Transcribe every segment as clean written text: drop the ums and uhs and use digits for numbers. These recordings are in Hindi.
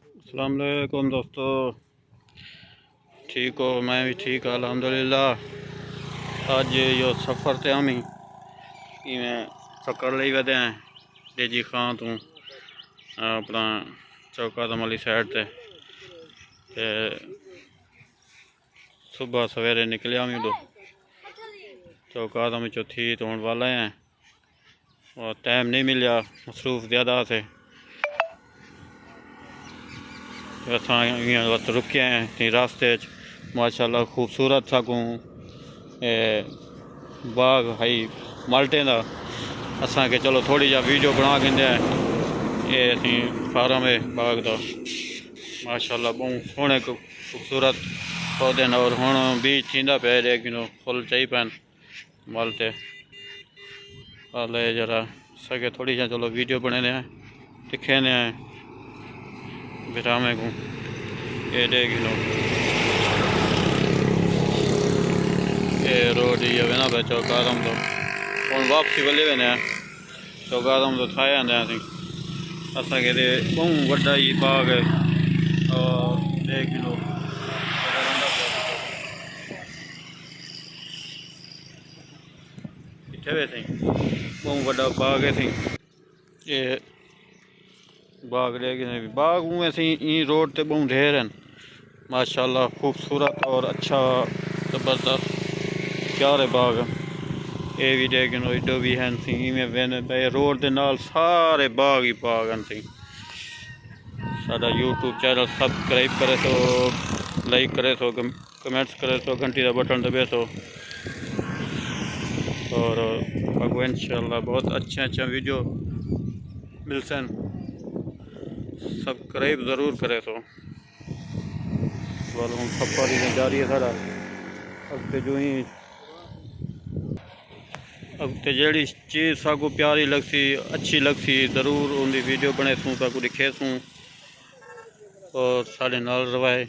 अस्सलाम वालेकुम दोस्तों, ठीक हो? मैं भी ठीक अल्हम्दुलिल्लाह। अज यो सफ़र ते आमी इवें चक्कर लई वधे हैं डेजी खां तू अपना चौकादम वाली साइड ते सुबह सवेरे निकले आमी दो चौकादम चो थी तो होने वाले हैं और टाइम नहीं मिला, मसरूफ ज़्यादा से असां वक्त रुके हैं थी रास्ते माशाल्लाह खूबसूरत सकूँ बाग हई माल्टे का असा के चलो थोड़ी जा वीडियो बना के ये असी फार्म है बाग का माशाल्लाह बहुत सोहने खूबसूरत पौधे और हुण बीज थींदा पे लेकिन फुल चाहिए पैन माल्टे हाले जरा सके थोड़ी जा चलो वीडियो बने दिखे ने बिरामे को ये 1.5 किलो ये रोड ये वेना पे चौकादम तो हुण वापसी वले वेने चौकादम तो थाया आंदे असा के बहुत वड्डा ही बाग है और 1.5 किलो इतने वे थी बहुत वड्डा बाग है थी ये बाग लेकिन बाग में सी रोड ते बहुत ढेर हैं माशाल्लाह खूबसूरत और अच्छा ज़बरदस्त प्यारे बाग ये भी लेकिन एडो भी हैं सी इवें वेने पे रोड के नाल सारे बाग ही बाग हैं सी साडा यूट्यूब चैनल सब्सक्राइब करे तो लाइक करे तो कमेंट्स करे तो घंटी का बटन दबे तो और आपको इंशाल्लाह बहुत अच्छा वीडियो मिल सन सब्सक्राइब ज़रूर करे तो हम सफ़र ही जारी है सारा अगते जो ही अगते जड़ी चीज़ साकू प्यारी लगसी अच्छी लगसी ज़रूर उनकी वीडियो बने सूँ साकू दिखे सूँ और साढ़े नाल रवाए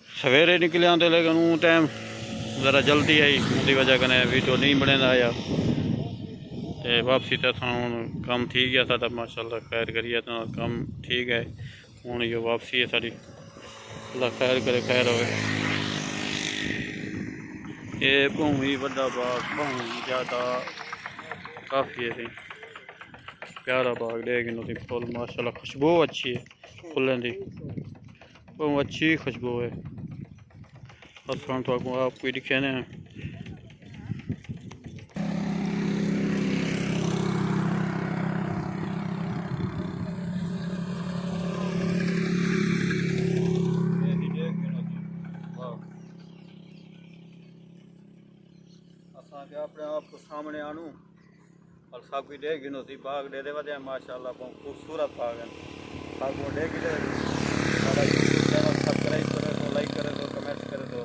सवेरे निकले आते लेकिन वो टाइम ज़रा जल्दी आई उसकी वजह कने वीडियो नहीं बने आया ते वापसी तो काम ठीक है साडा माशाल्लाह खैर करिए तो काम ठीक है हूँ ये वापसी है साड़ी अल्लाह खैर करे खैर हो ये बहुत ही बड़ा बाग बहुत ही ज़्यादा काफ़ी है प्यारा बाग लेकिन उसकी फुल माशाल्लाह खुशबू अच्छी है फुलें की बहुत अच्छी खुशबू है असां तो आपको दिखे ने अपने आप को सामने आनू और सब कुछ देख गिनो थी बाग दे वजह माशाल्लाह बहुत खूबसूरत बाग है सब को देख यूट्यूब चैनल सब्सक्राइब करे तो लाइक करे तो कमेंट करे तो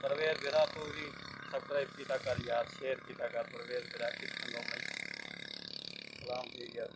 परवेज बिरा तो भी सब्सक्राइब किया कर यार शेयर किया कर परवेज बिरा की सलाम ठीक है।